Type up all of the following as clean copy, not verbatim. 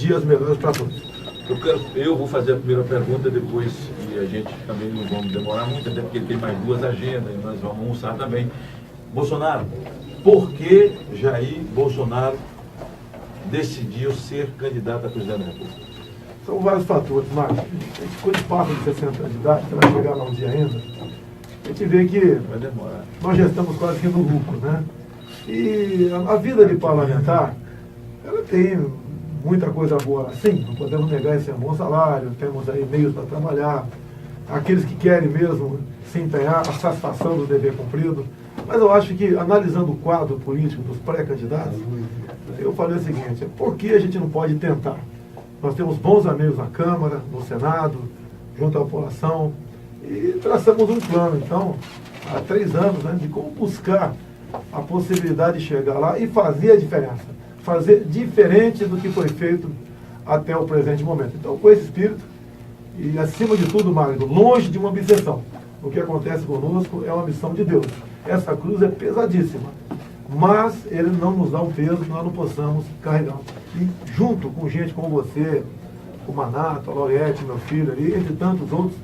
dias melhores para todos. Eu vou fazer a primeira pergunta depois, e a gente também não vamos demorar muito, até porque tem mais duas agendas, e nós vamos almoçar também. Bolsonaro, por que Jair Bolsonaro decidiu ser candidato a presidente da República? São vários fatores, Marcos. A gente, quando passa de 60 anos de idade, você vai chegar lá um dia ainda, a gente vê que Vai demorar. nós já estamos quase que no lucro, né? E a vida de parlamentar, ela tem muita coisa boa. Sim, não podemos negar esse bom salário, temos aí meios para trabalhar, aqueles que querem mesmo se empenhar, a satisfação do dever cumprido. Mas eu acho que, analisando o quadro político dos pré-candidatos, eu falei o seguinte: por que a gente não pode tentar? Nós temos bons amigos na Câmara, no Senado, junto à população, e traçamos um plano, então, há 3 anos, né, de como buscar a possibilidade de chegar lá e fazer a diferença. Fazer diferente do que foi feito até o presente momento. Então, com esse espírito, e acima de tudo, Mário, longe de uma obsessão. O que acontece conosco é uma missão de Deus. Essa cruz é pesadíssima, mas Ele não nos dá um peso que nós não possamos carregar. E junto com gente como você, o Manato, a Lorete, meu filho ali, entre tantos outros,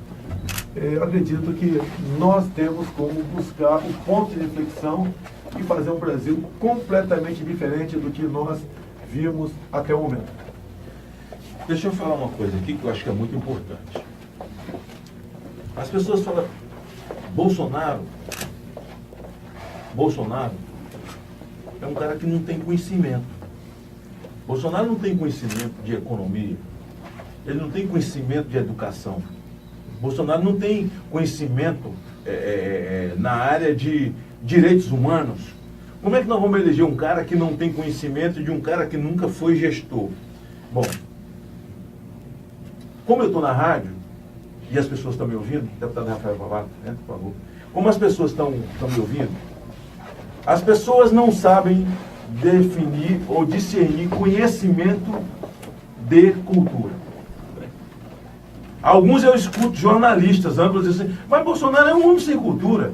eu acredito que nós temos como buscar o ponto de reflexão e fazer um Brasil completamente diferente do que nós vimos até o momento. Deixa eu falar uma coisa aqui que eu acho que é muito importante. As pessoas falam, Bolsonaro é um cara que não tem conhecimento. Bolsonaro não tem conhecimento de economia, ele não tem conhecimento de educação. Bolsonaro não tem conhecimento na área de direitos humanos. Como é que nós vamos eleger um cara que não tem conhecimento de um cara que nunca foi gestor? Bom, como eu estou na rádio, e as pessoas estão me ouvindo, deputado Rafael Pavato, né, por favor. Como as pessoas estão me ouvindo, as pessoas não sabem definir ou discernir conhecimento de cultura. Alguns eu escuto jornalistas amplos dizendo assim, mas Bolsonaro é um homem sem cultura.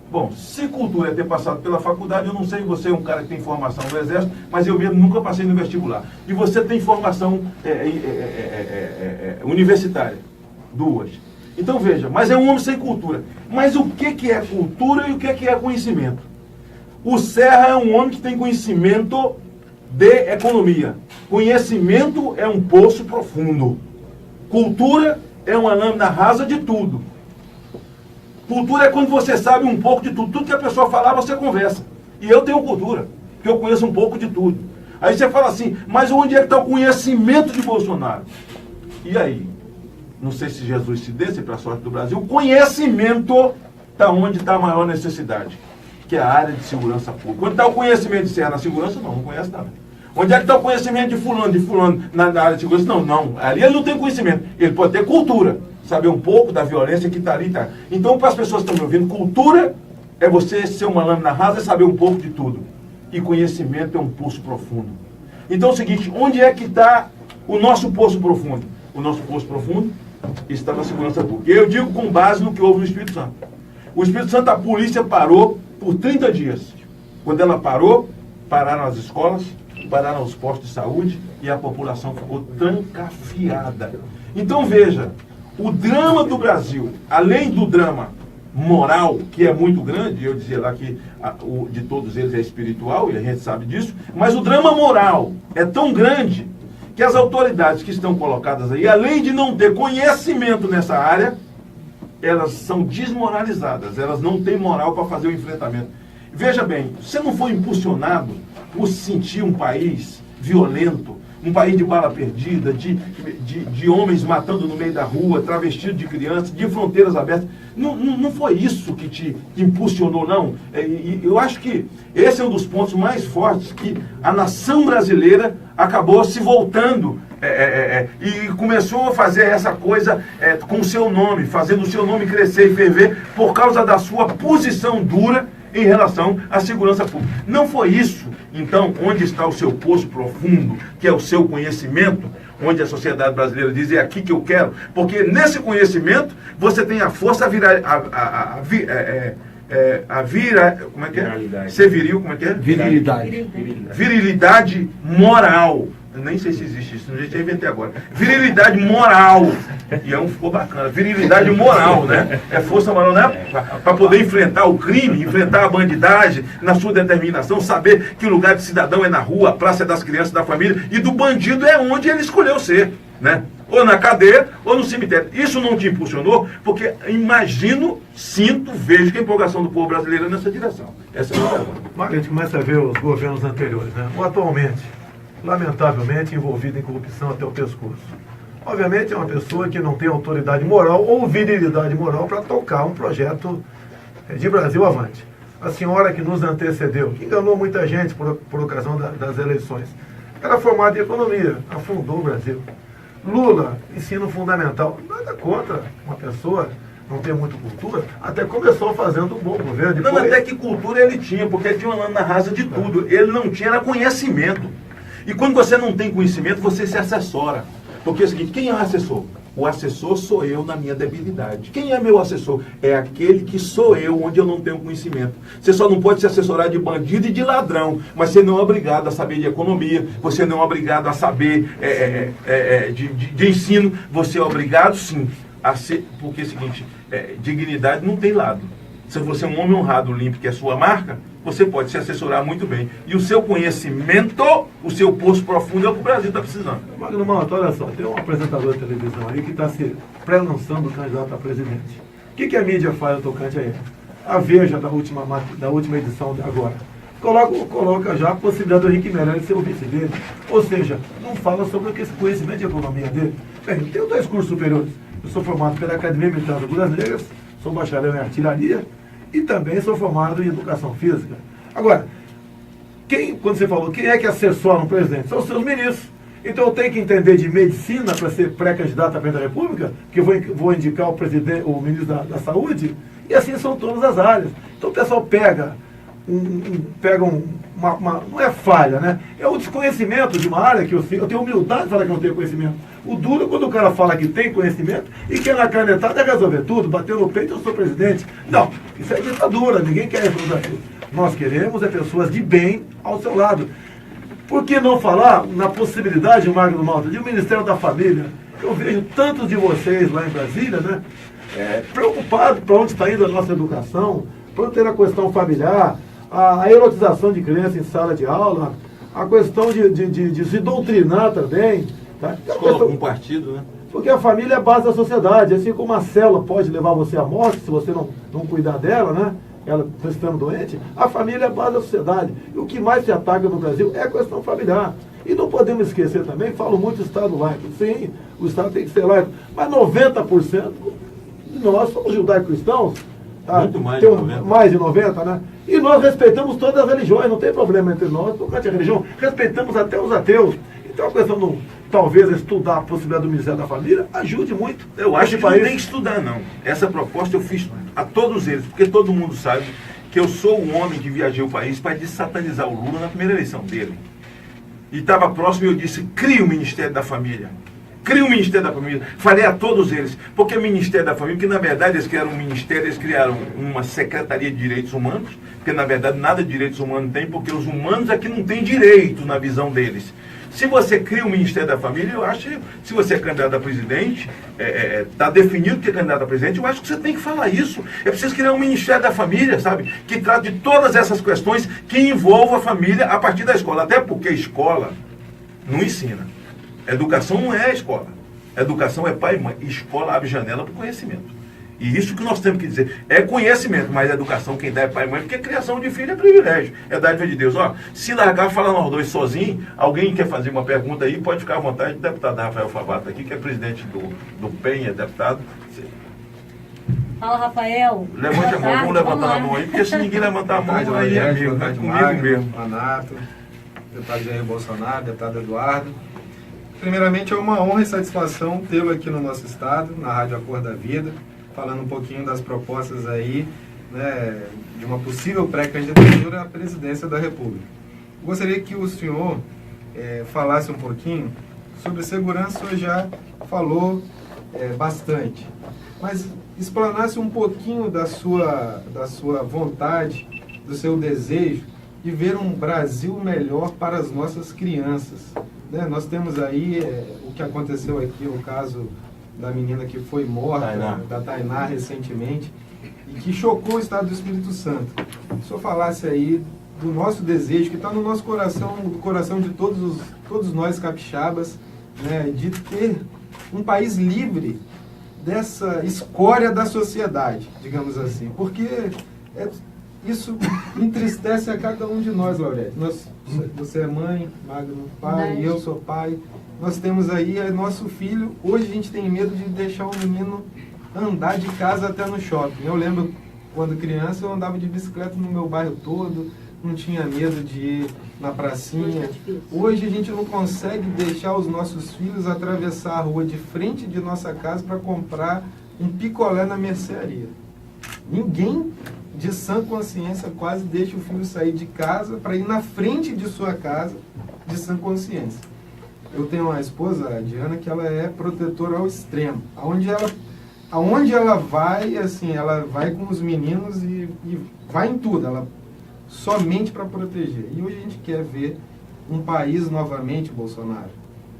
Bom, se cultura é ter passado pela faculdade, eu não sei, você é um cara que tem formação no Exército, mas eu mesmo nunca passei no vestibular. E você tem formação universitária, 2. Então veja, mas é um homem sem cultura. Mas o que é cultura e o que é conhecimento? O Serra é um homem que tem conhecimento de economia. Conhecimento é um poço profundo. Cultura é uma lâmina rasa de tudo. Cultura é quando você sabe um pouco de tudo. Tudo que a pessoa falar, você conversa. E eu tenho cultura, porque eu conheço um pouco de tudo. Aí você fala assim, mas onde é que está o conhecimento de Bolsonaro? E aí? Não sei se Jesus se desse para a sorte do Brasil. O conhecimento está onde está a maior necessidade, que é a área de segurança pública. Onde está o conhecimento de Serra na segurança? Não conhece nada. Onde é que está o conhecimento de fulano na área de segurança? Não. Ali ele não tem conhecimento. Ele pode ter cultura. Saber um pouco da violência que está ali. Tá. Então, para as pessoas que estão me ouvindo, cultura é você ser uma lâmina rasa e saber um pouco de tudo. E conhecimento é um poço profundo. Então é o seguinte, onde é que está o nosso poço profundo? O nosso poço profundo está na segurança pública. Eu digo com base no que houve no Espírito Santo. O Espírito Santo, a polícia parou por 30 dias. Quando ela parou, pararam as escolas, pararam os postos de saúde e a população ficou trancafiada. Então veja, o drama do Brasil, além do drama moral, que é muito grande, eu dizia lá que o de todos eles é espiritual, e a gente sabe disso, mas o drama moral é tão grande que as autoridades que estão colocadas aí, além de não ter conhecimento nessa área, elas são desmoralizadas, elas não têm moral para fazer o enfrentamento. Veja bem, você não foi impulsionado por sentir um país violento, um país de bala perdida, de homens matando no meio da rua, travestidos de crianças, de fronteiras abertas. Não foi isso que te impulsionou, não. Eu acho que esse é um dos pontos mais fortes que a nação brasileira acabou se voltando e começou a fazer essa coisa com o seu nome, fazendo o seu nome crescer e ferver por causa da sua posição dura em relação à segurança pública. Não foi isso, então, onde está o seu poço profundo, que é o seu conhecimento, onde a sociedade brasileira diz, é aqui que eu quero, porque nesse conhecimento você tem a força, como é que é? Viralidade. Ser viril, como é que é? Virilidade. Virilidade moral. Eu nem sei se existe isso, não já inventei agora. Virilidade moral. E ficou bacana. Virilidade moral, né? É força moral, né? Para poder enfrentar o crime, enfrentar a bandidagem na sua determinação, saber que o lugar de cidadão é na rua, a praça é das crianças, da família, e do bandido é onde ele escolheu ser, né? Ou na cadeia, ou no cemitério. Isso não te impulsionou? Porque imagino, sinto, vejo que a empolgação do povo brasileiro é nessa direção. Essa é a minha pergunta. Mas a gente começa a ver os governos anteriores, né? Ou atualmente, lamentavelmente envolvido em corrupção até o pescoço. Obviamente é uma pessoa que não tem autoridade moral ou virilidade moral para tocar um projeto de Brasil avante. A senhora que nos antecedeu, que enganou muita gente por ocasião das eleições, era formada em economia, afundou o Brasil. Lula, ensino fundamental, nada contra uma pessoa não ter muita cultura, até começou fazendo um bom governo. Depois... Não, até que cultura ele tinha, porque ele tinha uma na rasa de tudo. Ele não tinha era conhecimento. E quando você não tem conhecimento, você se assessora. Porque é o seguinte, quem é o assessor? O assessor sou eu na minha debilidade. Quem é meu assessor? É aquele que sou eu, onde eu não tenho conhecimento. Você só não pode se assessorar de bandido e de ladrão, mas você não é obrigado a saber de economia, você não é obrigado a saber de ensino, você é obrigado sim a ser, porque é o seguinte, dignidade não tem lado. Se você é um homem honrado, limpo, que é a sua marca, você pode se assessorar muito bem. E o seu conhecimento, o seu poço profundo é o que o Brasil está precisando. Magno Malta, olha só, tem um apresentador de televisão aí que está se pré-lançando candidato a presidente. O que a mídia faz no tocante a ele? A Veja, da última edição de agora, coloca já a possibilidade do Henrique Meirelles ser o vice dele. Ou seja, não fala sobre esse conhecimento de economia dele. Bem, eu tenho 2 cursos superiores. Eu sou formado pela Academia Militar de Agulhas Negras, sou bacharel em artilharia e também sou formado em educação física. Agora, quando você falou, quem é que assessora um presidente? São os seus ministros. Então eu tenho que entender de medicina para ser pré-candidato à presidência da República, que eu vou indicar o ministro da Saúde, e assim são todas as áreas. Então o pessoal pega não é falha, né? É o desconhecimento de uma área que eu tenho humildade de falar que eu não tenho conhecimento. O duro é quando o cara fala que tem conhecimento e que na canetada resolver tudo, bater no peito, eu sou presidente. Não, isso é ditadura, ninguém quer resolver tudo. Nós queremos pessoas de bem ao seu lado. Por que não falar na possibilidade, Magno Malta, de um Ministério da Família? Eu vejo tantos de vocês lá em Brasília, né? Preocupados para onde está indo a nossa educação, para ter a questão familiar, a erotização de crianças em sala de aula, a questão de se doutrinar também. Tá? Escola com partido, né? Porque a família é a base da sociedade, assim como a célula pode levar você à morte, se você não cuidar dela, né? Ela estando doente, a família é a base da sociedade. E o que mais se ataca no Brasil é a questão familiar. E não podemos esquecer também, falo muito do Estado laico. Sim, o Estado tem que ser laico, mas 90% de nós somos judaico-cristãos. Tá? Muito mais de 90%. Mais de 90%, né? E nós respeitamos todas as religiões, não tem problema entre nós, tocante à religião, respeitamos até os ateus. Então a questão do, talvez, estudar a possibilidade do Ministério da Família ajude muito. Eu acho que não tem que estudar, não. Essa proposta eu fiz a todos eles, porque todo mundo sabe que eu sou um homem que viajei o país para desatanizar o Lula na primeira eleição dele. E estava próximo e eu disse, crie o Ministério da Família. Crie o Ministério da Família. Falei a todos eles. Porque o Ministério da Família, porque na verdade eles criaram um ministério, eles criaram uma Secretaria de Direitos Humanos, porque na verdade nada de direitos humanos tem, porque os humanos aqui não têm direito na visão deles. Se você cria o Ministério da Família, eu acho que se você é candidato a presidente, está definido que é candidato a presidente, eu acho que você tem que falar isso. É preciso criar um Ministério da Família, sabe? Que trate de todas essas questões que envolvam a família a partir da escola. Até porque escola não ensina. Educação não é a escola. Educação é pai e mãe. Escola abre janela para o conhecimento. E isso que nós temos que dizer. É conhecimento, mas educação quem dá é pai e mãe, porque criação de filho é privilégio. É dádiva de Deus. Ó, se largar, falar nós dois sozinhos, alguém quer fazer uma pergunta aí, pode ficar à vontade. O deputado Rafael Favato aqui, que é presidente do PEN, é deputado. Fala, Rafael. Levante a mão, vamos levantar a mão aí, porque se ninguém levantar a mão, aí é amigo, né? Comigo mesmo. Manato, deputado Jair Bolsonaro, deputado Eduardo. Primeiramente, é uma honra e satisfação tê-lo aqui no nosso estado, na Rádio A Cor da Vida, falando um pouquinho das propostas aí, né, de uma possível pré-candidatura à presidência da República. Gostaria que o senhor falasse um pouquinho sobre segurança. O senhor já falou bastante, mas explanasse um pouquinho da sua vontade, do seu desejo de ver um Brasil melhor para as nossas crianças. né? Nós temos aí o que aconteceu aqui, o caso da menina que foi morta, da Tainá recentemente, e que chocou o estado do Espírito Santo. Se o senhor falasse aí do nosso desejo, que está no nosso coração, no coração de todos nós capixabas, né, de ter um país livre dessa escória da sociedade, digamos assim, porque isso entristece a cada um de nós, Laurete. Você é mãe, Magno pai, eu sou pai. Nós temos aí nosso filho. Hoje a gente tem medo de deixar o menino andar de casa até no shopping. Eu lembro, quando criança, eu andava de bicicleta no meu bairro todo, não tinha medo de ir na pracinha. Hoje a gente não consegue deixar os nossos filhos atravessar a rua de frente de nossa casa para comprar um picolé na mercearia. Ninguém de sã consciência quase deixa o filho sair de casa para ir na frente de sua casa de sã consciência. Eu tenho uma esposa, a Diana, que ela é protetora ao extremo. Aonde ela vai, assim, ela vai com os meninos e vai em tudo, ela somente para proteger. E hoje a gente quer ver um país novamente, Bolsonaro.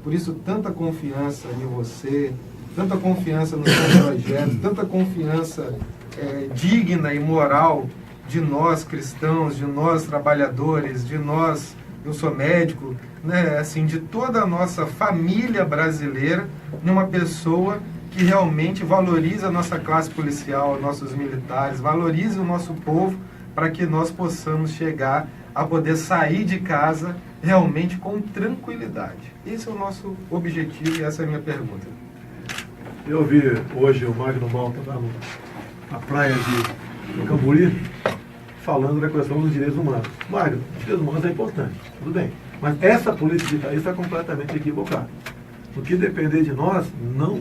Por isso, tanta confiança em você, tanta confiança no seu projeto, tanta confiança digna e moral de nós cristãos, de nós trabalhadores, de nós, eu sou médico, né, assim, de toda a nossa família brasileira, numa pessoa que realmente valoriza a nossa classe policial, nossos militares, valorize o nosso povo, para que nós possamos chegar a poder sair de casa realmente com tranquilidade. Esse é o nosso objetivo e essa é a minha pergunta. Eu vi hoje o Magno Malta lá na praia de Camburi, falando da questão dos direitos humanos. Magno, os direitos humanos é importante, tudo bem. Mas essa política de país está completamente equivocada. O que depender de nós, não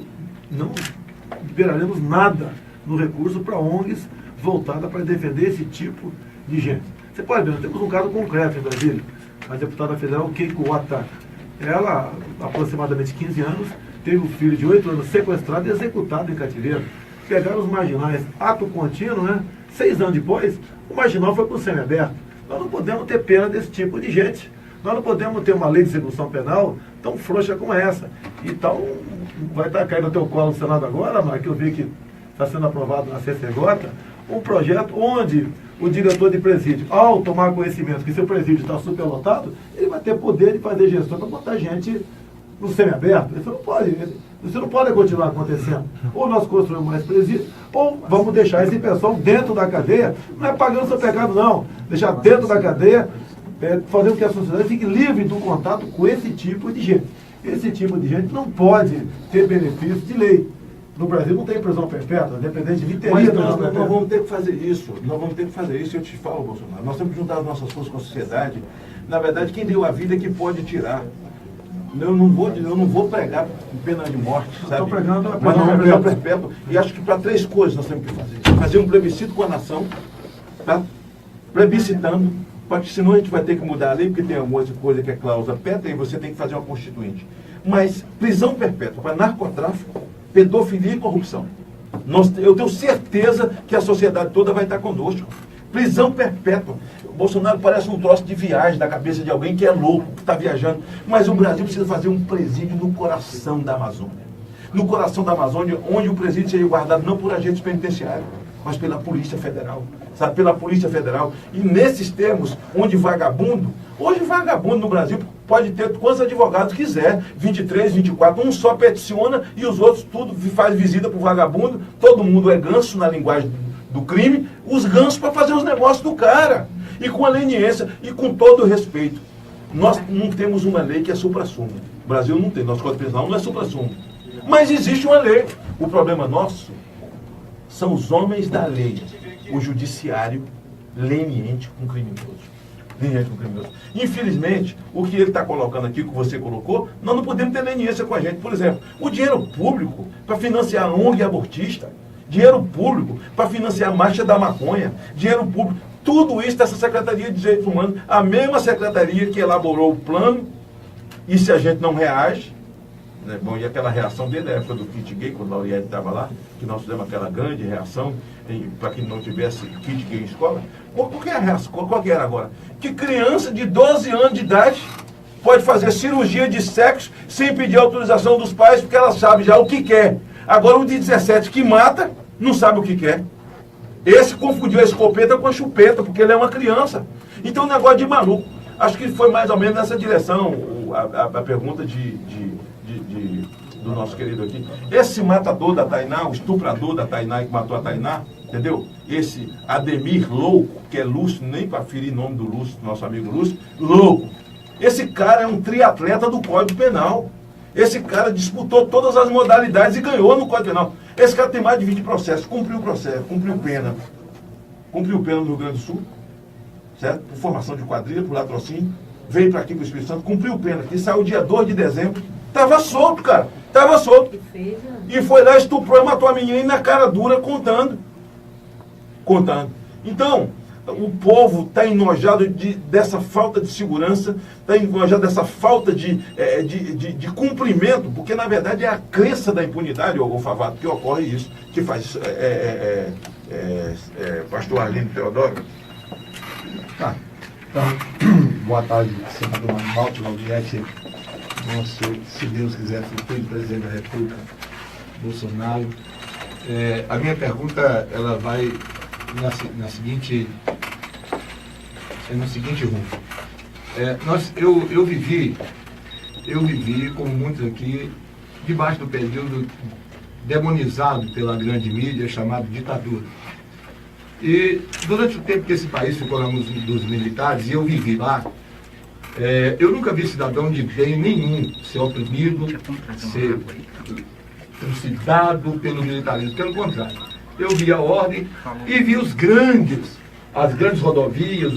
liberaremos nada no recurso para ONGs voltada para defender esse tipo de gente. Você pode ver, nós temos um caso concreto em Brasília. A deputada federal Keiko Wata, ela, aproximadamente 15 anos, teve um filho de 8 anos sequestrado e executado em cativeiro. Pegaram os marginais, ato contínuo, né? 6 anos depois, o marginal foi para o semiaberto. Nós não podemos ter pena desse tipo de gente. Nós não podemos ter uma lei de execução penal tão frouxa como essa. Então, vai estar caindo no teu colo no Senado agora, mas que eu vi que está sendo aprovado na CCJ, um projeto onde o diretor de presídio, ao tomar conhecimento que seu presídio está superlotado, ele vai ter poder de fazer gestão para botar gente no semiaberto. Isso não pode continuar acontecendo. Ou nós construímos mais presídios, ou vamos deixar esse pessoal dentro da cadeia, não é pagando seu pecado não, deixar dentro da cadeia, fazer com que a sociedade fique livre do contato com esse tipo de gente. Esse tipo de gente não pode ter benefício de lei. No Brasil não tem prisão perpétua, independente de teria prisão perpétua. Nós vamos ter que fazer isso. Nós vamos ter que fazer isso. Eu te falo, Bolsonaro. Nós temos que juntar as nossas forças com a sociedade. Na verdade, quem deu a vida é que pode tirar. Eu não vou pregar pena de morte, sabe? Estou pregando a mas não é prisão perpétua. E acho que para 3 coisas nós temos que fazer. Fazer um plebiscito com a nação, tá? Plebiscitando, porque senão a gente vai ter que mudar a lei, porque tem alguma coisa que é cláusula pétrea e você tem que fazer uma constituinte. Mas prisão perpétua para narcotráfico, pedofilia e corrupção. Eu tenho certeza que a sociedade toda vai estar conosco. Prisão perpétua. O Bolsonaro parece um troço de viagem da cabeça de alguém que é louco, que está viajando. Mas o Brasil precisa fazer um presídio no coração da Amazônia. No coração da Amazônia, onde o presídio seja guardado não por agentes penitenciários, mas pela Polícia Federal. Sabe, pela Polícia Federal. E nesses termos, onde vagabundo, hoje vagabundo no Brasil pode ter quantos advogados quiser, 23, 24, um só peticiona e os outros tudo faz visita para o vagabundo, todo mundo é ganso na linguagem do crime, os gansos para fazer os negócios do cara. E com a leniência e com todo o respeito. Nós não temos uma lei que é supra-sumo. O Brasil não tem, nosso Código Penal não é supra-sumo. Mas existe uma lei. O problema nosso são os homens da lei. O judiciário leniente com criminoso. Infelizmente, o que ele está colocando aqui, que você colocou, nós não podemos ter leniência com a gente. Por exemplo, o dinheiro público para financiar a ONG abortista, dinheiro público para financiar a marcha da maconha, dinheiro público, tudo isso dessa Secretaria de Direitos Humanos, a mesma secretaria que elaborou o plano, e se a gente não reage, né, bom, e aquela reação desde a época do kit gay, quando a Lauriette estava lá, que nós fizemos aquela grande reação para que não tivesse kit gay em escola. Qual que é a reação? Qual que era agora? Que criança de 12 anos de idade pode fazer cirurgia de sexo sem pedir autorização dos pais, porque ela sabe já o que quer. Agora, um de 17 que mata, não sabe o que quer. Esse confundiu a escopeta com a chupeta, porque ele é uma criança. Então, um negócio de maluco. Acho que foi mais ou menos nessa direção a pergunta do nosso querido aqui. Esse matador da Tainá, o estuprador da Tainá que matou a Tainá, entendeu? Esse Ademir louco, que é Lúcio, nem para ferir o nome do Lúcio, nosso amigo Lúcio, louco. Esse cara é um triatleta do Código Penal. Esse cara disputou todas as modalidades e ganhou no Código Penal. Esse cara tem mais de 20 processos, cumpriu pena. Cumpriu pena no Rio Grande do Sul, certo? Por formação de quadrilha, por latrocínio. Veio para aqui para o Espírito Santo, cumpriu pena aqui, saiu dia 2 de dezembro. Tava solto, cara. Tava solto. E foi lá, estuprou e matou a menina na cara dura, contando. Então, o povo está enojado dessa falta de segurança, está enojado dessa falta de cumprimento, porque na verdade é a crença da impunidade, ô Favato, que ocorre isso, que faz pastor Arlindo Teodoro. Tá. Então, boa tarde, senador Manuel, Laudiete, nosso, se Deus quiser, futuro presidente da República, Bolsonaro. A minha pergunta, ela vai no seguinte rumo. Eu vivi, como muitos aqui, debaixo do período demonizado pela grande mídia, chamado ditadura. E durante o tempo que esse país ficou na mão dos militares, e eu vivi lá, eu nunca vi cidadão de bem nenhum ser oprimido, ser trucidado pelo militarismo. Pelo contrário, eu vi a ordem e vi as grandes rodovias,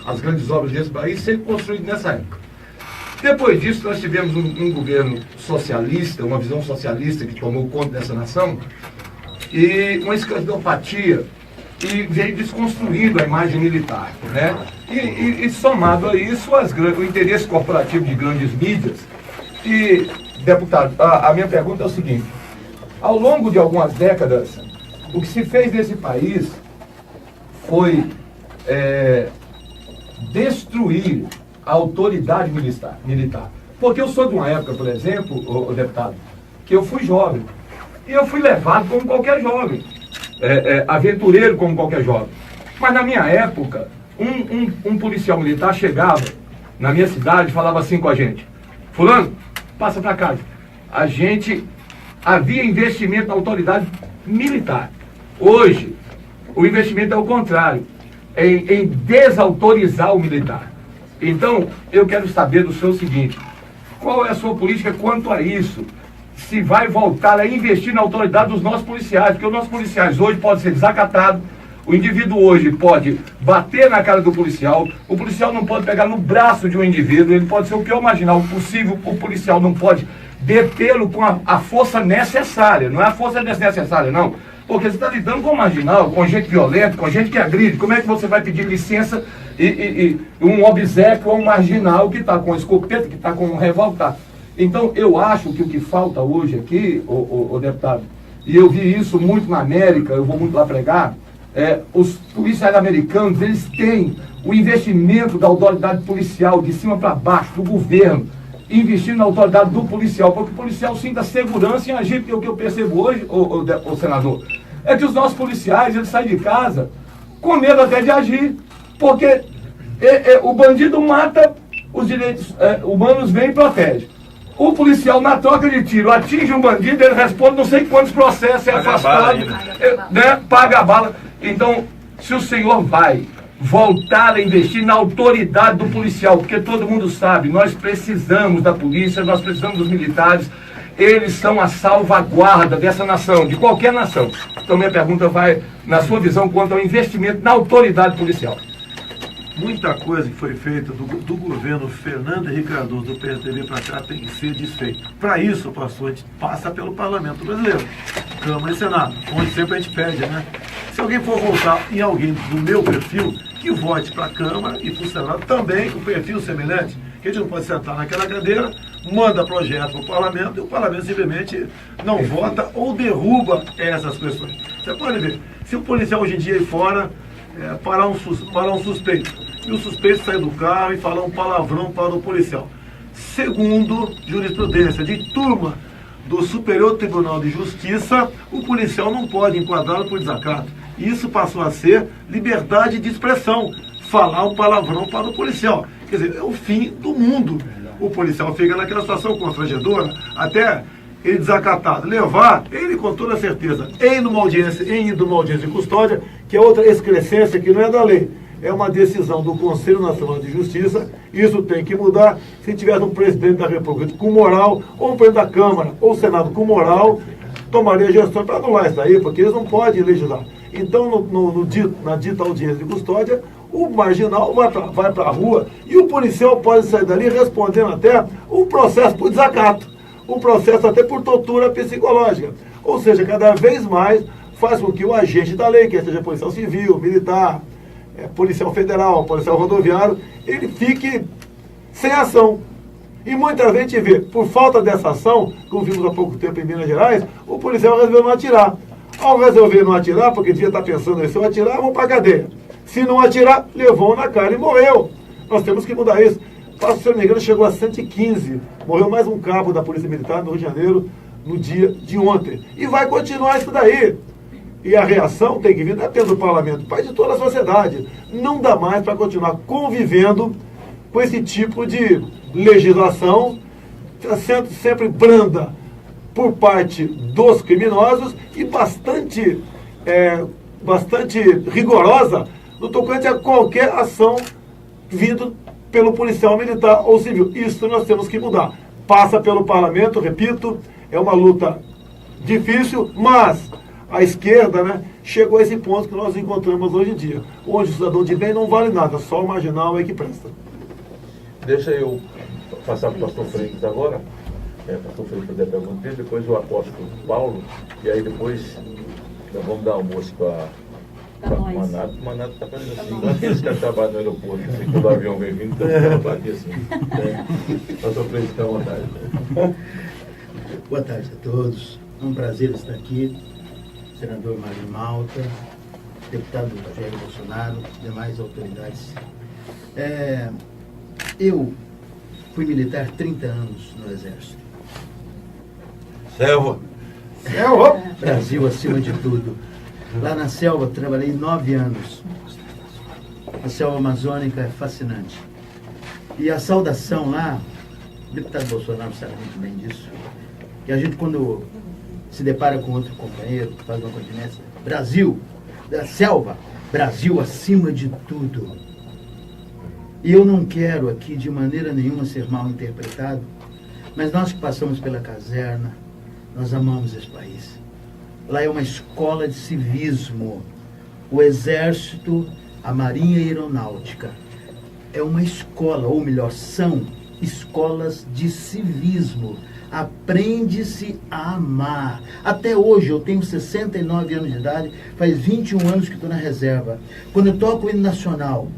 as grandes obras desse país serem construídas nessa época. Depois disso, nós tivemos um governo socialista, uma visão socialista que tomou conta dessa nação, e uma escandalopatia, e veio desconstruindo a imagem militar, né? E somado a isso, o interesse corporativo de grandes mídias. E, deputado, a minha pergunta é o seguinte: ao longo de algumas décadas, o que se fez nesse país foi destruir a autoridade militar. Porque eu sou de uma época, por exemplo, o deputado, que eu fui jovem. E eu fui levado como qualquer jovem. Aventureiro como qualquer jovem. Mas na minha época, um policial militar chegava na minha cidade e falava assim com a gente: fulano, passa para casa. Havia investimento na autoridade militar. Hoje, o investimento é o contrário, em desautorizar o militar. Então, eu quero saber do senhor o seguinte: qual é a sua política quanto a isso? Se vai voltar a investir na autoridade dos nossos policiais, porque os nossos policiais hoje podem ser desacatados, o indivíduo hoje pode bater na cara do policial, o policial não pode pegar no braço de um indivíduo, ele pode ser o pior marginal possível, o policial não pode detê-lo com a força necessária, não é a força desnecessária, não. Porque você está lidando com um marginal, com gente violenta, com gente que agride. Como é que você vai pedir licença e um obséquio a um marginal que está com escopeta, que está com um revólver? Então, eu acho que o que falta hoje aqui, o deputado, e eu vi isso muito na América, eu vou muito lá pregar, os policiais americanos, eles têm o investimento da autoridade policial de cima para baixo, do governo, investindo na autoridade do policial, porque o policial sinta segurança em agir, porque o que eu percebo hoje, o senador, é que os nossos policiais, eles saem de casa com medo até de agir, porque o bandido mata, os direitos humanos vêm e protegem. O policial, na troca de tiro, atinge um bandido, ele responde não sei quantos processos, é afastado, paga a bala. Então, se o senhor vai voltar a investir na autoridade do policial, porque todo mundo sabe, nós precisamos da polícia, nós precisamos dos militares, eles são a salvaguarda dessa nação, de qualquer nação. Então, minha pergunta vai, na sua visão, quanto ao investimento na autoridade policial. Muita coisa que foi feita do governo Fernando Henrique Cardoso, do PSDB para cá, tem que ser desfeita. Para isso, pastor, a gente passa pelo Parlamento Brasileiro, Câmara e Senado, onde sempre a gente pede, né? Se alguém for votar em alguém do meu perfil, que vote para a Câmara e para o Senado também com perfil semelhante, que a gente não pode sentar naquela cadeira, manda projeto para o Parlamento e o Parlamento simplesmente não vota ou derruba essas questões. Você pode ver, se o policial hoje em dia ir fora, parar um suspeito, e o suspeito sair do carro e falar um palavrão para o policial. segundo jurisprudência de turma do Superior Tribunal de Justiça, o policial não pode enquadrá-lo por desacato. Isso passou a ser liberdade de expressão, falar um palavrão para o policial. Quer dizer, é o fim do mundo. O policial fica naquela situação constrangedora, até ele desacatado, levar, ele com toda certeza, em uma audiência de custódia, que é outra excrescência que não é da lei, é uma decisão do Conselho Nacional de Justiça. Isso tem que mudar. Se tiver um presidente da República com moral, ou um presidente da Câmara, ou Senado com moral, tomaria gestão para anular isso aí, porque eles não podem legislar. Então, na dita audiência de custódia, o marginal vai para a rua e o policial pode sair dali respondendo até um processo por desacato, um processo até por tortura psicológica. Ou seja, cada vez mais faz com que o agente da lei, quer seja policial civil, militar, policial federal, policial rodoviário, ele fique sem ação. E muita gente vê, por falta dessa ação, como vimos há pouco tempo em Minas Gerais, o policial resolveu não atirar. Ao resolver não atirar, porque devia estar pensando, se eu atirar, eu vou para a cadeia. Se não atirar, levou na cara e morreu. Nós temos que mudar isso. Se eu não me engano, chegou a 115. Morreu mais um cabo da Polícia Militar no Rio de Janeiro no dia de ontem. E vai continuar isso daí. E a reação tem que vir, não é apenas do parlamento, mas de toda a sociedade. Não dá mais para continuar convivendo com esse tipo de legislação, sendo sempre branda por parte dos criminosos e bastante rigorosa no tocante a qualquer ação vindo pelo policial militar ou civil. Isso nós temos que mudar. Passa pelo parlamento, repito, é uma luta difícil, mas a esquerda, né, chegou a esse ponto que nós encontramos hoje em dia, onde o cidadão de bem não vale nada, só o marginal é que presta. Deixa eu passar para o pastor Freitas agora, pastor Freitas fazer a pergunta dele, depois o apóstolo Paulo, e aí depois nós vamos dar almoço para o Manato. O Manato está fazendo assim, igual aqueles que trabalham no aeroporto, assim, quando o avião vem vindo, está aqui assim. Pastor Freitas, fica à vontade. Boa tarde a todos, é um prazer estar aqui. Senador Mário Malta, deputado Jair Bolsonaro, demais autoridades. Eu fui militar 30 anos no Exército. Selva. Brasil acima de tudo. Lá na selva trabalhei 9 anos. A selva amazônica é fascinante. E a saudação lá, o deputado Bolsonaro sabe muito bem disso, que a gente quando se depara com outro companheiro, faz uma continência, Brasil, da selva, Brasil acima de tudo. E eu não quero aqui de maneira nenhuma ser mal interpretado, mas nós que passamos pela caserna, nós amamos esse país. Lá é uma escola de civismo. O Exército, a Marinha e a Aeronáutica é uma escola, ou melhor, são escolas de civismo. Aprende-se a amar. Até hoje, eu tenho 69 anos de idade, faz 21 anos que estou na reserva. Quando eu toco o hino nacional,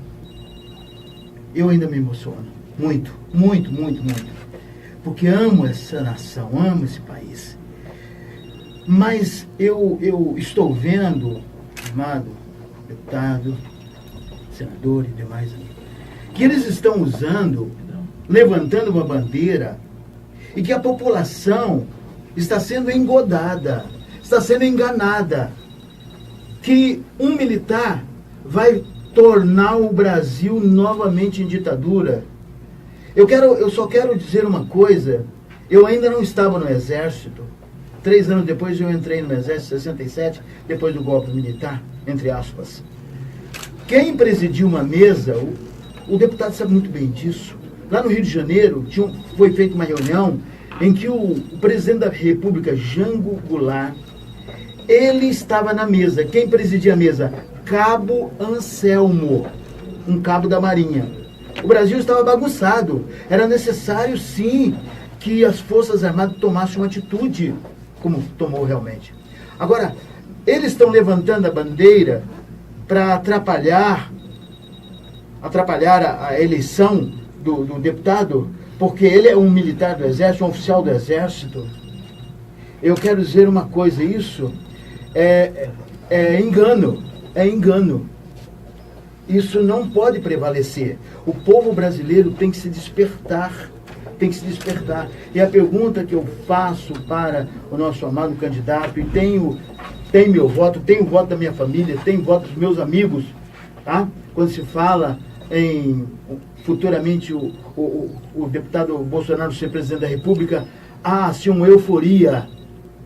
eu ainda me emociono. Muito, muito, muito, muito. Porque amo essa nação, amo esse país. Mas eu estou vendo, amado deputado, senador e demais amigos, que eles estão usando, levantando uma bandeira, e que a população está sendo engodada, está sendo enganada, que um militar vai tornar o Brasil novamente em ditadura. Eu só quero dizer uma coisa, eu ainda não estava no Exército, 3 anos depois eu entrei no Exército, 67, depois do golpe militar, entre aspas. Quem presidiu uma mesa, o deputado sabe muito bem disso. Lá no Rio de Janeiro, foi feita uma reunião em que o presidente da República, Jango Goulart, ele estava na mesa. Quem presidia a mesa? Cabo Anselmo, um cabo da Marinha. O Brasil estava bagunçado. Era necessário, sim, que as Forças Armadas tomassem uma atitude, como tomou realmente. Agora, eles estão levantando a bandeira para atrapalhar a eleição do deputado, porque ele é um militar do Exército, um oficial do Exército. Eu quero dizer uma coisa, isso é engano, Isso não pode prevalecer. O povo brasileiro tem que se despertar, tem que se despertar. E a pergunta que eu faço para o nosso amado candidato, e tem meu voto, tem o voto da minha família, tem o voto dos meus amigos, tá? Quando se fala em futuramente o deputado Bolsonaro ser presidente da República, há sim uma euforia.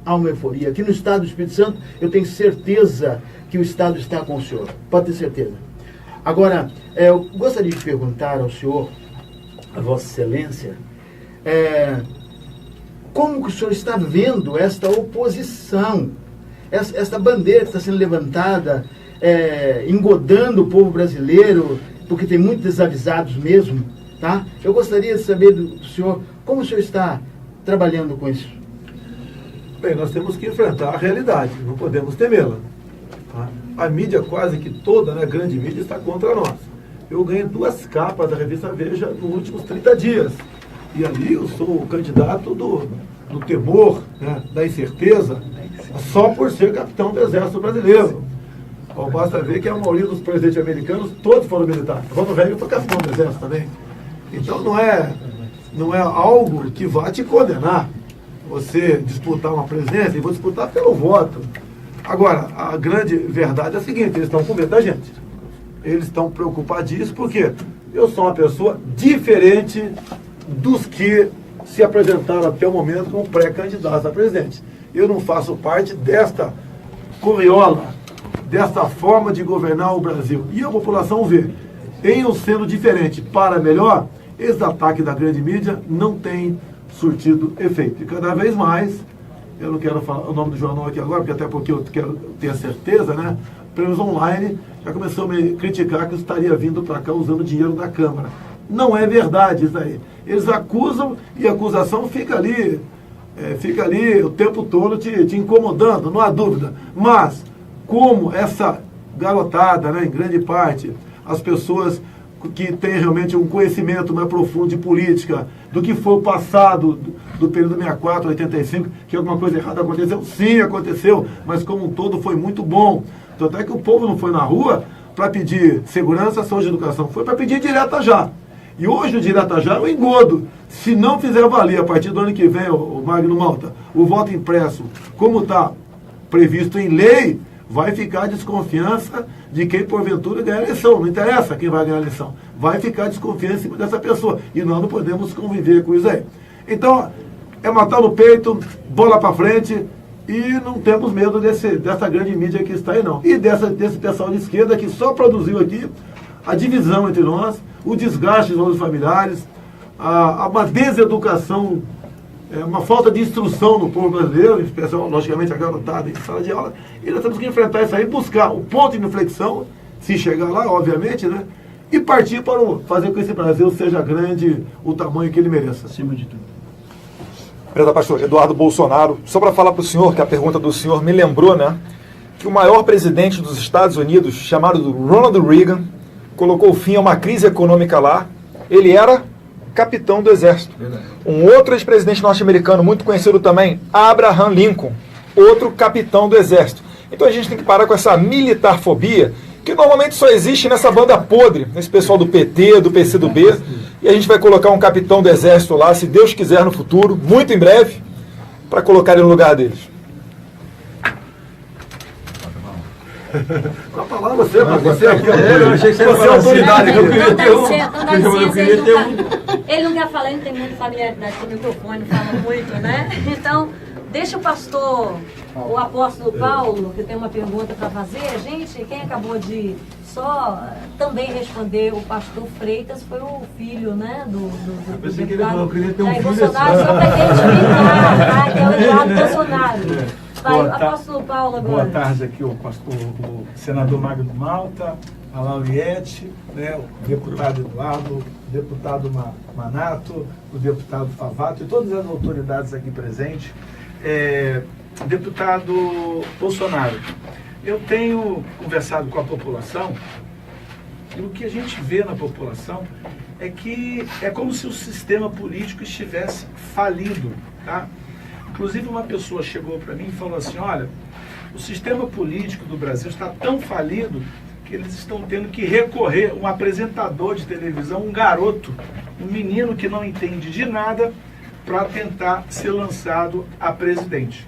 Há uma euforia. Aqui no estado do Espírito Santo, eu tenho certeza que o estado está com o senhor. Pode ter certeza. Agora, eu gostaria de perguntar ao senhor, a Vossa Excelência, como que o senhor está vendo esta oposição, esta bandeira que está sendo levantada, engodando o povo brasileiro, porque tem muitos desavisados mesmo, tá? Eu gostaria de saber do senhor, como o senhor está trabalhando com isso? Bem, nós temos que enfrentar a realidade, não podemos temê-la. Tá? A mídia quase que toda, né, a grande mídia, está contra nós. Eu ganhei 2 capas da revista Veja nos últimos 30 dias. E ali eu sou o candidato do temor, né, da incerteza, só por ser capitão do Exército Brasileiro. Bom, basta ver que a maioria dos presidentes americanos, todos foram militares. Ronald Reagan foi capitão do Exército também. Então não é algo que vá te condenar. Você disputar uma presidência, e vou disputar pelo voto. Agora, a grande verdade é a seguinte, eles estão com medo da gente. Eles estão preocupadíssimos porque eu sou uma pessoa diferente dos que se apresentaram até o momento como pré-candidatos a presidente. Eu não faço parte desta corriola, desta forma de governar o Brasil. E a população vê, em eu sendo diferente para melhor, esse ataque da grande mídia não tem surtido efeito. E cada vez mais, eu não quero falar o nome do jornal aqui agora, porque até porque eu quero ter a certeza, né? Prêmios Online já começou a me criticar que eu estaria vindo para cá usando dinheiro da Câmara. Não é verdade isso aí. Eles acusam e a acusação fica ali o tempo todo te incomodando, não há dúvida. Mas, como essa garotada, né, em grande parte, as pessoas que têm realmente um conhecimento mais profundo de política, do que foi o passado do período 64, 85, que alguma coisa errada aconteceu? Sim, aconteceu, mas como um todo foi muito bom. Tanto é que o povo não foi na rua para pedir segurança, saúde e educação, foi para pedir direta já. E hoje o direta já é um engodo. Se não fizer valer a partir do ano que vem, o Magno Malta, o voto impresso, como está previsto em lei, vai ficar desconfiança de quem porventura ganhar a eleição. Não interessa quem vai ganhar a eleição. Vai ficar desconfiança em cima dessa pessoa. E nós não podemos conviver com isso aí. Então, é matar no peito, bola para frente, e não temos medo dessa grande mídia que está aí, não. E desse pessoal de esquerda que só produziu aqui a divisão entre nós, o desgaste dos nossos familiares, uma deseducação, uma falta de instrução no povo brasileiro, em especial, logicamente, a garotada em sala de aula. E nós temos que enfrentar isso aí, buscar o ponto de inflexão, se chegar lá, obviamente, né? E partir para fazer com que esse Brasil seja grande, o tamanho que ele mereça. Acima de tudo. Obrigado, pastor Eduardo Bolsonaro. Só para falar para o senhor, que a pergunta do senhor me lembrou, né? Que o maior presidente dos Estados Unidos, chamado Ronald Reagan, colocou fim a uma crise econômica lá. Ele era capitão do Exército. Um outro ex-presidente norte-americano, muito conhecido também, Abraham Lincoln, outro capitão do Exército. Então a gente tem que parar com essa militarfobia, que normalmente só existe nessa banda podre, nesse pessoal do PT, do PCdoB, e a gente vai colocar um capitão do Exército lá, se Deus quiser, no futuro, muito em breve, para colocar ele no lugar deles. Com a palavra você aqui, eu achei que você era autoridade. Ele não quer falar, ele não tem muita familiaridade com o microfone, fala muito, né? Então, deixa o pastor, o apóstolo Paulo, que tem uma pergunta para fazer. Gente, quem acabou de só também responder, o pastor Freitas, foi o filho, né, do pensei que ele falou que ele ia ter um Jair filho Bolsonaro, só para identificar, tá? Que é o Eduardo Bolsonaro. Vai, apóstolo Paulo agora. Boa tarde aqui, o senador Magno Malta, a Lauriette, né, o deputado Eduardo, o deputado Manato, o deputado Favato e todas as autoridades aqui presentes. Deputado Bolsonaro, eu tenho conversado com a população e o que a gente vê na população é que é como se o sistema político estivesse falido, tá? Inclusive uma pessoa chegou para mim e falou assim, olha, o sistema político do Brasil está tão falido que eles estão tendo que recorrer, um apresentador de televisão, um garoto, um menino que não entende de nada para tentar ser lançado a presidente.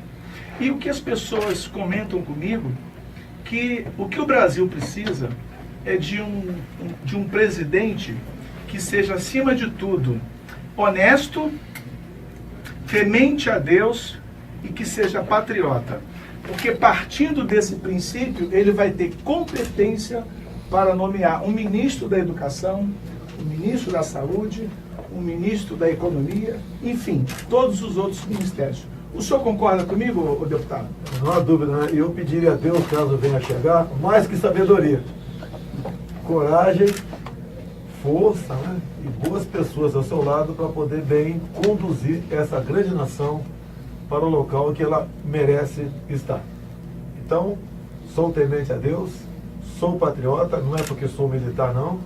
E o que as pessoas comentam comigo, que o que o Brasil precisa é de um presidente que seja, acima de tudo, honesto, temente a Deus e que seja patriota. Porque partindo desse princípio, ele vai ter competência para nomear um ministro da Educação, um ministro da Saúde, um ministro da Economia, enfim, todos os outros ministérios. O senhor concorda comigo, deputado? Não há dúvida, né? Eu pediria a Deus, caso venha a chegar, mais que sabedoria, coragem, força, né? E boas pessoas ao seu lado para poder bem conduzir essa grande nação para o local que ela merece estar. Então, sou temente a Deus, sou patriota, não é porque sou militar, não.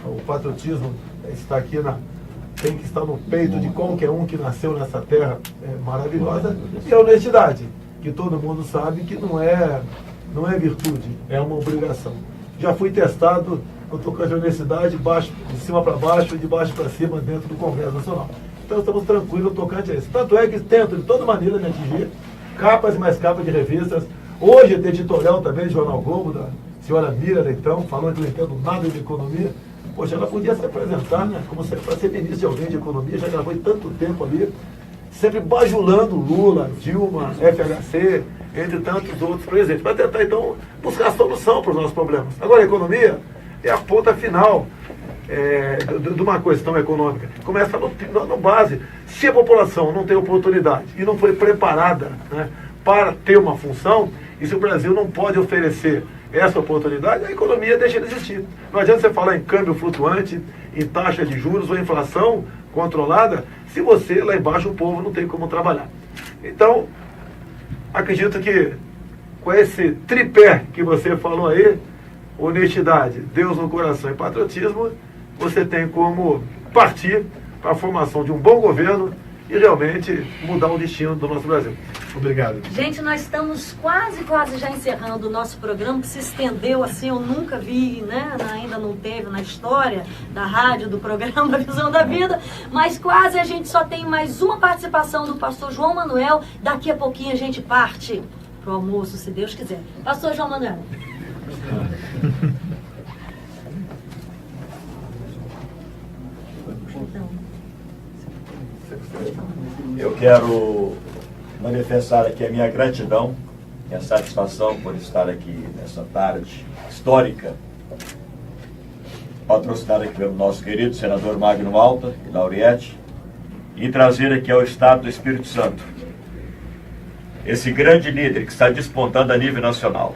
O patriotismo está aqui tem que estar no peito de qualquer um que nasceu nessa terra maravilhosa, e a honestidade, que todo mundo sabe que não é virtude, é uma obrigação. Já fui testado no tocante à honestidade, de cima para baixo e de baixo para cima dentro do Congresso Nacional. Então estamos tranquilos no tocante a isso. Tanto é que tento de toda maneira me atingir, capas e mais capas de revistas. Hoje tem editorial também de Jornal Globo, da senhora Mira Leitão, falando que não entendo nada de economia. Poxa, ela podia se apresentar, né, como para ser ministra de alguém de economia, já gravou tanto tempo ali, sempre bajulando Lula, Dilma, FHC, entre tantos outros presidentes, para tentar então buscar a solução para os nossos problemas. Agora a economia é a ponta final de uma questão econômica. Começa no base. Se a população não tem oportunidade e não foi preparada, né, para ter uma função, e se o Brasil não pode oferecer essa oportunidade, a economia deixa de existir. Não adianta você falar em câmbio flutuante, em taxa de juros ou inflação controlada, se você, lá embaixo, o povo não tem como trabalhar. Então, acredito que com esse tripé que você falou aí, honestidade, Deus no coração e patriotismo, você tem como partir para a formação de um bom governo e realmente mudar o destino do nosso Brasil. Obrigado. Gente, nós estamos quase já encerrando o nosso programa, que se estendeu assim, eu nunca vi, né? Ainda não teve na história da rádio, do programa Visão da Vida, mas quase a gente só tem mais uma participação do pastor João Manuel. Daqui a pouquinho a gente parte para o almoço, se Deus quiser. Pastor João Manuel. Eu quero manifestar aqui a minha gratidão e a satisfação por estar aqui nessa tarde histórica, patrocinada aqui pelo nosso querido senador Magno Malta e Lauriette, e trazer aqui ao Estado do Espírito Santo esse grande líder que está despontando a nível nacional,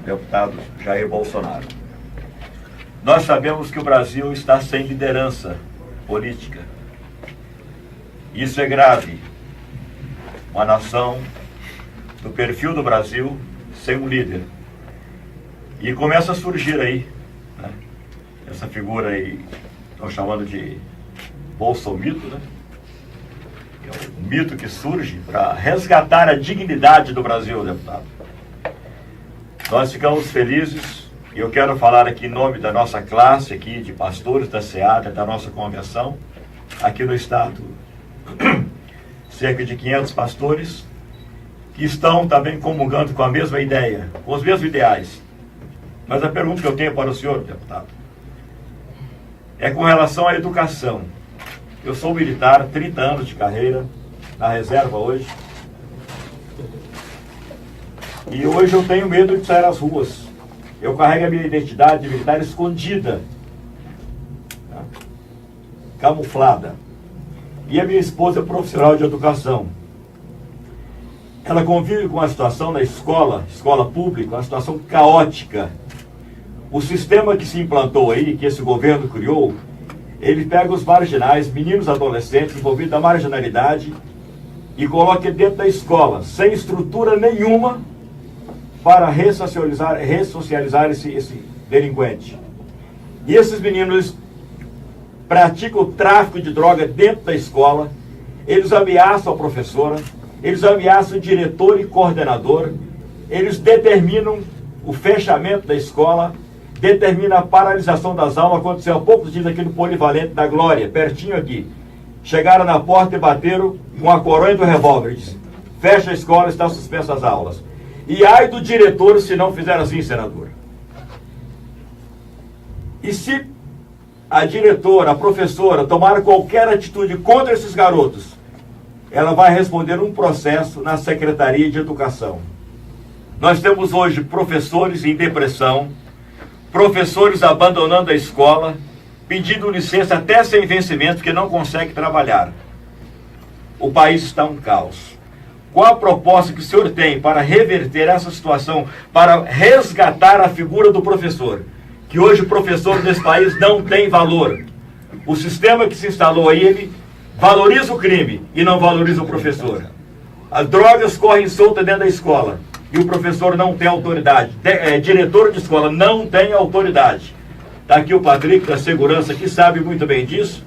o deputado Jair Bolsonaro. Nós sabemos que o Brasil está sem liderança política. Isso é grave. Uma nação do perfil do Brasil sem um líder. E começa a surgir aí, né, essa figura aí, estão chamando de bolsomito, né? É um mito que surge para resgatar a dignidade do Brasil, deputado. Nós ficamos felizes, e eu quero falar aqui em nome da nossa classe aqui, de pastores da SEADA, da nossa convenção, aqui no estado, cerca de 500 pastores, que estão também comungando com a mesma ideia, com os mesmos ideais. Mas a pergunta que eu tenho para o senhor, deputado, é com relação à educação. Eu sou militar, 30 anos de carreira, na reserva hoje. E hoje eu tenho medo de sair às ruas. Eu carrego a minha identidade de militar escondida, tá? Camuflada. E a minha esposa é profissional de educação. Ela convive com a situação na escola pública, uma situação caótica. O sistema que se implantou aí, que esse governo criou, ele pega os marginais, meninos adolescentes envolvidos na marginalidade e coloca dentro da escola, sem estrutura nenhuma para ressocializar esse delinquente. E esses meninos praticam o tráfico de droga dentro da escola, eles ameaçam a professora, eles ameaçam o diretor e coordenador, eles determinam o fechamento da escola, determina a paralisação das aulas. Aconteceu há poucos dias aqui no Polivalente da Glória, pertinho aqui. Chegaram na porta e bateram com a coronha do revólver. Diz, fecha a escola, estão suspensas as aulas. E ai do diretor se não fizer assim, senador. E se a diretora, a professora, tomar qualquer atitude contra esses garotos, ela vai responder um processo na Secretaria de Educação. Nós temos hoje professores em depressão, professores abandonando a escola, pedindo licença até sem vencimento, porque não consegue trabalhar. O país está um caos. Qual a proposta que o senhor tem para reverter essa situação, para resgatar a figura do professor? Que hoje o professor desse país não tem valor. O sistema que se instalou aí, ele valoriza o crime e não valoriza o professor. As drogas correm soltas dentro da escola e o professor não tem autoridade. Diretor de escola não tem autoridade. Está aqui o Patrick da segurança que sabe muito bem disso.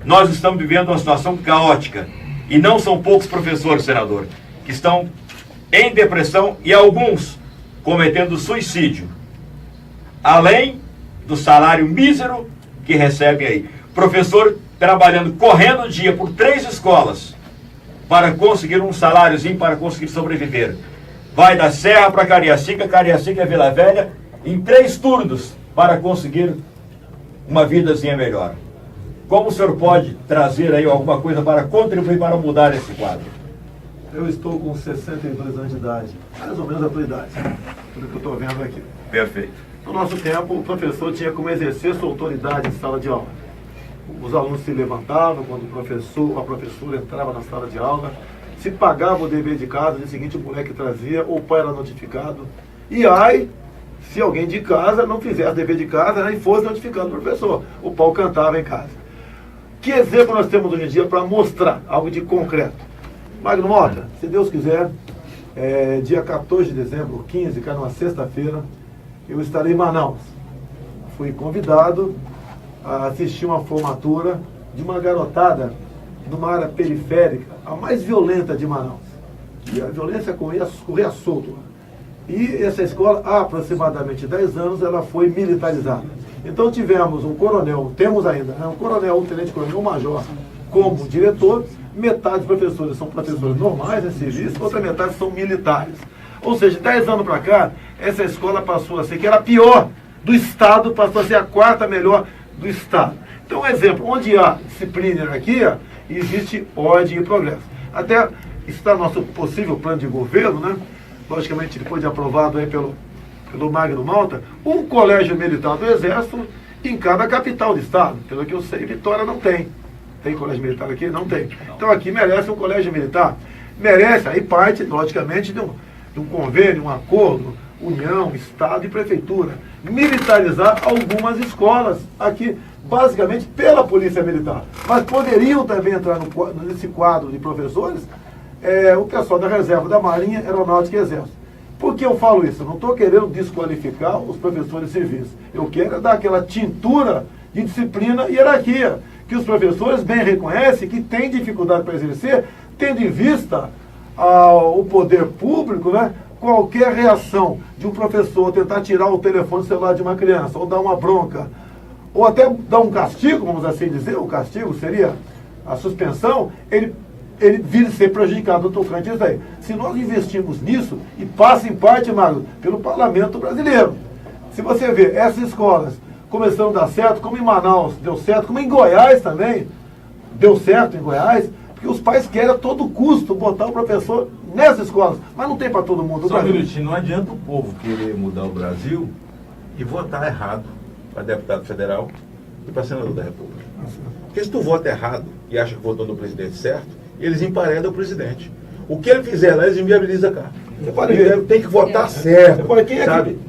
Nós estamos vivendo uma situação caótica. E não são poucos professores, senador, que estão em depressão e alguns cometendo suicídio. Além do salário mísero que recebe aí. Professor trabalhando, correndo o dia por 3 escolas para conseguir um saláriozinho, para conseguir sobreviver. Vai da Serra para Cariacica, Cariacica é Vila Velha, em 3 turnos para conseguir uma vidazinha melhor. Como o senhor pode trazer aí alguma coisa para contribuir para mudar esse quadro? Eu estou com 62 anos de idade, mais ou menos a tua idade, pelo que eu estou vendo aqui. Perfeito. No nosso tempo, o professor tinha como exercer sua autoridade em sala de aula. Os alunos se levantavam quando a professora entrava na sala de aula, se pagava o dever de casa, no dia seguinte o moleque trazia, ou o pai era notificado. E aí, se alguém de casa não fizesse o dever de casa, né, e fosse notificado o professor, o pau cantava em casa. Que exemplo nós temos hoje em dia para mostrar algo de concreto? Magno Mota, se Deus quiser, dia 14 de dezembro, 15, que é uma sexta-feira, eu estarei em Manaus. Fui convidado a assistir uma formatura de uma garotada numa área periférica, a mais violenta de Manaus. E a violência corria solto. E essa escola, há aproximadamente 10 anos, ela foi militarizada. Então tivemos um coronel, temos ainda, um coronel, um tenente-coronel, um major como diretor, metade dos professores são professores normais, civis, outra metade são militares. Ou seja, 10 anos para cá, essa escola passou a ser, que era a pior do Estado, passou a ser a 4ª melhor do Estado. Então, um exemplo, onde há disciplina e hierarquia, existe ordem e progresso. Até está nosso possível plano de governo, né? Logicamente, depois de aprovado aí pelo Magno Malta, um colégio militar do Exército em cada capital do Estado. Pelo que eu sei, Vitória não tem. Tem colégio militar aqui? Não tem. Então aqui merece um colégio militar. Merece, aí parte, logicamente, de um convênio, um acordo, União, Estado e Prefeitura. Militarizar algumas escolas aqui, basicamente pela Polícia Militar. Mas poderiam também entrar nesse quadro de professores o pessoal da Reserva da Marinha, Aeronáutica e Exército. Por que eu falo isso? Eu não estou querendo desqualificar os professores civis. Eu quero dar aquela tintura de disciplina e hierarquia, que os professores bem reconhecem que têm dificuldade para exercer, tendo em vista o poder público, né? Qualquer reação de um professor tentar tirar o telefone celular de uma criança, ou dar uma bronca, ou até dar um castigo, vamos assim dizer, o castigo seria a suspensão, ele vira ser prejudicado no tocante a isso aí. Se nós investimos nisso, e passa em parte, Magno, pelo parlamento brasileiro. Se você vê essas escolas começando a dar certo, como em Manaus deu certo, como em Goiás também deu certo em Goiás, porque os pais querem a todo custo botar o professor nessas escolas, mas não tem para todo mundo. Só um minutinho, não adianta o povo querer mudar o Brasil e votar errado para deputado federal e para senador da República. Porque se tu vota errado e acha que votou no presidente certo, eles emparedam o presidente. O que ele fizer lá, eles inviabilizam cá. Você pode ver, tem que votar certo.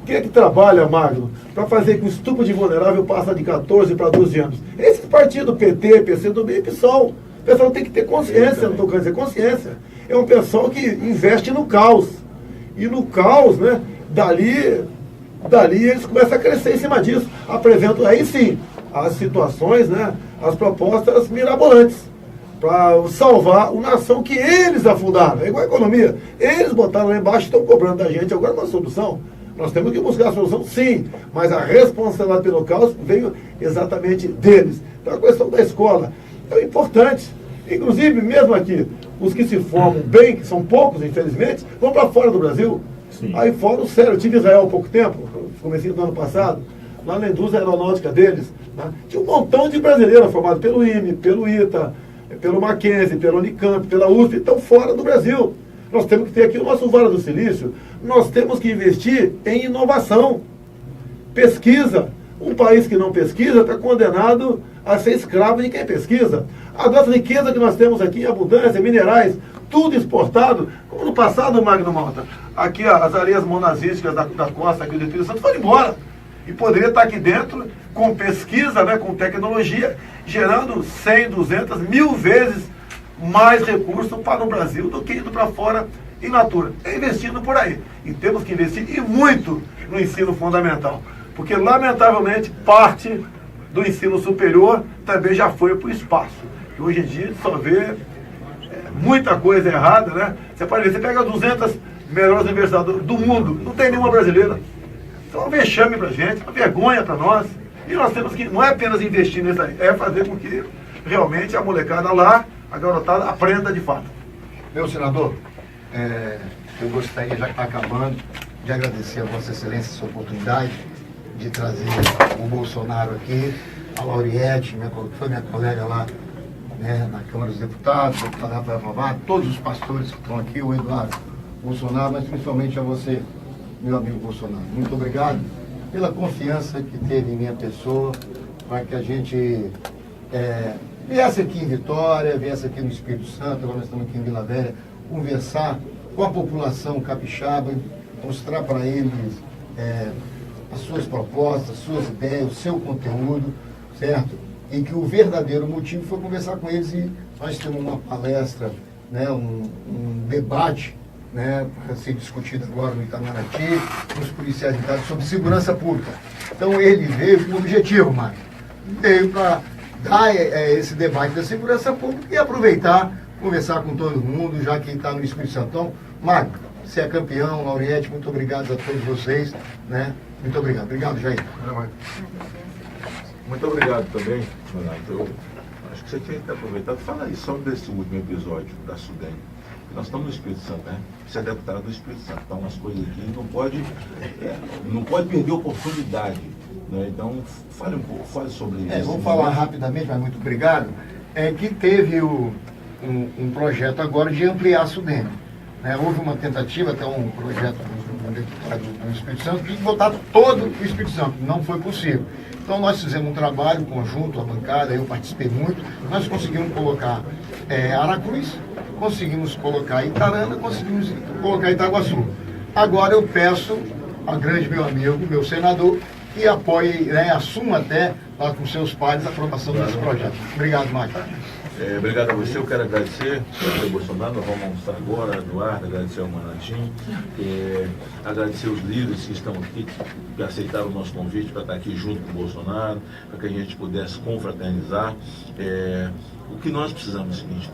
Quem é que trabalha, Magno, para fazer que o estupro de vulnerável passa de 14 para 12 anos? Esse partido, PT, PCdoB e PSOL. O pessoal tem que ter consciência, não estou querendo dizer consciência. É um pessoal que investe no caos. E no caos, né, dali eles começam a crescer em cima disso. Apresentam aí sim as situações, né, as propostas mirabolantes para salvar a nação que eles afundaram. É igual a economia. Eles botaram lá embaixo e estão cobrando da gente agora uma solução. Nós temos que buscar a solução, sim, mas a responsabilidade pelo caos veio exatamente deles. Então a questão da escola é importante. Inclusive, mesmo aqui, os que se formam bem, que são poucos, infelizmente, vão para fora do Brasil. Sim. Aí fora, sério, eu tive em Israel há pouco tempo, comecei do ano passado, lá na indústria aeronáutica deles, né? Tinha um montão de brasileiros formados pelo IME, pelo ITA, pelo Mackenzie, pelo Unicamp, pela USP, estão fora do Brasil. Nós temos que ter aqui o nosso Vale do Silício, nós temos que investir em inovação, pesquisa. Um país que não pesquisa está condenado a ser escravo de quem pesquisa. A nossa riqueza que nós temos aqui em abundância, minerais, tudo exportado, como no passado, Magno Malta. Aqui as areias monazísticas da costa aqui do Espírito Santo foram embora. E poderia estar aqui dentro com pesquisa, né, com tecnologia, gerando 100, 200, 1000 vezes mais recursos para o Brasil do que indo para fora in natura. É investindo por aí. E temos que investir e muito no ensino fundamental. Porque, lamentavelmente, parte do ensino superior também já foi para o espaço. E hoje em dia a gente só vê muita coisa errada, né? Você pode ver, você pega 200 melhores universidades do mundo, não tem nenhuma brasileira. Então é um vexame para a gente, uma vergonha para nós. E nós temos que, não é apenas investir nisso aí, é fazer com que realmente a molecada lá, a garotada, aprenda de fato. Meu senador, eu gostaria, já que está acabando, de agradecer a Vossa Excelência essa oportunidade de trazer o Bolsonaro aqui, a Lauriette, que foi minha colega lá, né, na Câmara dos Deputados, o deputado Rafael Favato, todos os pastores que estão aqui, o Eduardo Bolsonaro, mas principalmente a você, meu amigo Bolsonaro. Muito obrigado pela confiança que teve em minha pessoa, para que a gente viesse aqui em Vitória, viesse aqui no Espírito Santo, agora nós estamos aqui em Vila Velha, conversar com a população capixaba, mostrar para eles as suas propostas, suas ideias, o seu conteúdo, certo? E que o verdadeiro motivo foi conversar com eles e nós temos uma palestra, né, um debate, né, para ser discutido agora no Itamaraty, com os policiais militares sobre segurança pública. Então ele veio com o objetivo, Mário, veio para dar esse debate da segurança pública e aproveitar, conversar com todo mundo, já que está no Espírito Santo. Então, Mário, você é campeão, Lauriette, muito obrigado a todos vocês, né? Muito obrigado. Obrigado, Jair. Muito obrigado também, Renato. Eu acho que você tinha que aproveitar e falar aí só desse último episódio da Sudene. Nós estamos no Espírito Santo, né? Você é deputado do Espírito Santo, então as coisas aqui não pode perder oportunidade, né? Então, fale um pouco, fale sobre isso. Vou falar rapidamente, mas muito obrigado. Que teve um projeto agora de ampliar a Sudene. Né? Houve uma tentativa, até um projeto do Espírito Santo, de botar todo o Espírito Santo. Não foi possível. Então nós fizemos um trabalho conjunto, a bancada, eu participei muito, nós conseguimos colocar Aracruz, conseguimos colocar Itarana, conseguimos colocar Itaguaçu. Agora eu peço a grande meu amigo, meu senador, que apoie, né, assuma até lá com seus pares a aprovação desse projeto. Obrigado, Mário. Obrigado a você, eu quero agradecer ao Bolsonaro, nós vamos almoçar agora, Eduardo, agradecer ao Manatim, agradecer os líderes que estão aqui, que aceitaram o nosso convite para estar aqui junto com o Bolsonaro, para que a gente pudesse confraternizar. O que nós precisamos é o seguinte,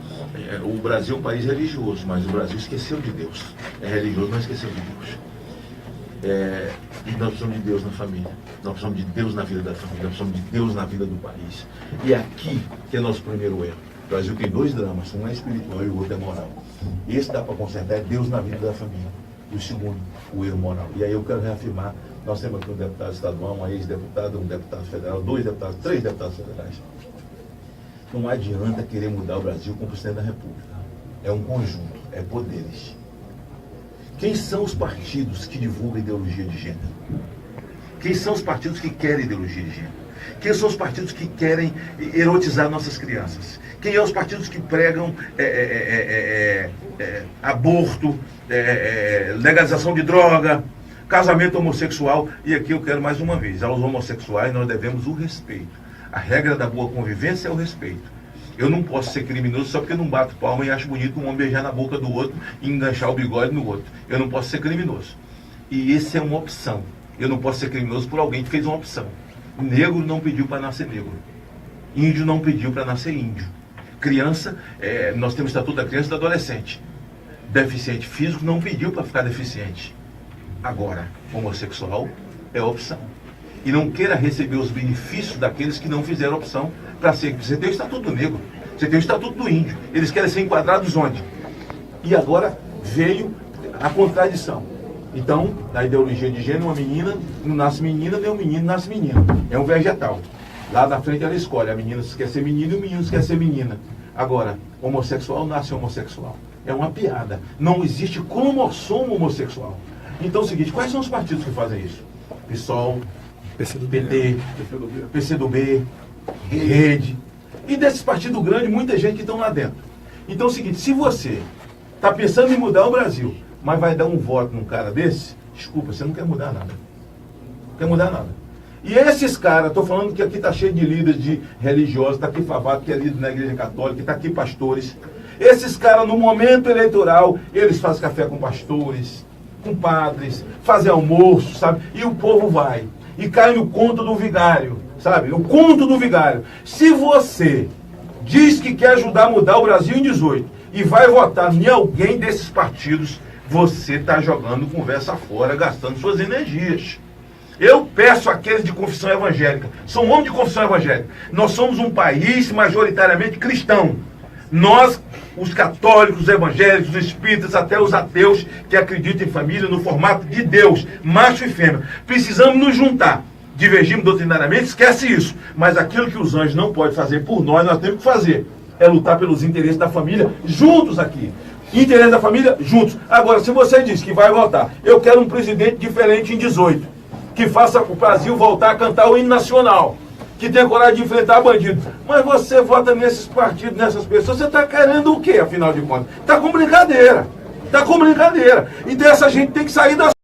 o Brasil é um país religioso, mas o Brasil esqueceu de Deus. É religioso, mas esqueceu de Deus. E nós precisamos de Deus na família, nós precisamos de Deus na vida da família, nós precisamos de Deus na vida do país. E é aqui que é nosso primeiro erro. O Brasil tem 2 dramas, um é espiritual e o outro é moral. Esse dá para consertar, é Deus na vida da família. E o segundo, o erro moral. E aí eu quero reafirmar, nós temos aqui um deputado estadual, uma ex-deputada, um deputado federal, 2 deputados, 3 deputados federais. Não adianta querer mudar o Brasil como presidente da República. É um conjunto, é poderes. Quem são os partidos que divulgam ideologia de gênero? Quem são os partidos que querem ideologia de gênero? Quem são os partidos que querem erotizar nossas crianças? Quem são os partidos que pregam aborto, legalização de droga, casamento homossexual? E aqui eu quero mais uma vez, aos homossexuais nós devemos o respeito. A regra da boa convivência é o respeito. Eu não posso ser criminoso só porque eu não bato palma e acho bonito um homem beijar na boca do outro e enganchar o bigode no outro. Eu não posso ser criminoso. E essa é uma opção. Eu não posso ser criminoso por alguém que fez uma opção. Negro não pediu para nascer negro. Índio não pediu para nascer índio. Criança, nós temos o estatuto da criança e do adolescente. Deficiente físico não pediu para ficar deficiente. Agora, homossexual é opção. E não queira receber os benefícios daqueles que não fizeram opção para ser. Você tem o Estatuto do Negro, você tem o Estatuto do Índio. Eles querem ser enquadrados onde? E agora veio a contradição. Então, na ideologia de gênero, uma menina não nasce menina, nem um menino nasce menino. É um vegetal. Lá na frente ela escolhe, a menina se quer ser menino e o menino se quer ser menina. Agora, homossexual nasce homossexual. É uma piada. Não existe cromossomo homossexual. Então é o seguinte, quais são os partidos que fazem isso? PSOL, PT, PCdoB, Rede. E desses partidos grandes, muita gente que estão lá dentro. Então é o seguinte, se você está pensando em mudar o Brasil, mas vai dar um voto num cara desse, desculpa, você não quer mudar nada. Não quer mudar nada. E esses caras, estou falando que aqui está cheio de líderes de religiosos, está aqui Favato, que é líder na igreja católica, está aqui pastores. Esses caras, no momento eleitoral, eles fazem café com pastores, com padres, fazem almoço, sabe? E o povo vai. E cai no conto do vigário, sabe? O conto do vigário. Se você diz que quer ajudar a mudar o Brasil em 18 e vai votar em alguém desses partidos, você está jogando conversa fora, gastando suas energias. Eu peço àqueles de confissão evangélica, sou um homem de confissão evangélica, nós somos um país majoritariamente cristão. Nós, os católicos, os evangélicos, os espíritas, até os ateus que acreditam em família no formato de Deus, macho e fêmea, precisamos nos juntar. Divergimos doutrinariamente, esquece isso. Mas aquilo que os anjos não podem fazer por nós temos que fazer. É lutar pelos interesses da família juntos aqui. Interesse da família juntos. Agora, se você diz que vai votar, eu quero um presidente diferente em 18, que faça o Brasil voltar a cantar o hino nacional, que tenha coragem de enfrentar bandido. Mas você vota nesses partidos, nessas pessoas, você está querendo o quê, afinal de contas? Está com brincadeira. Está com brincadeira. Então essa gente tem que sair das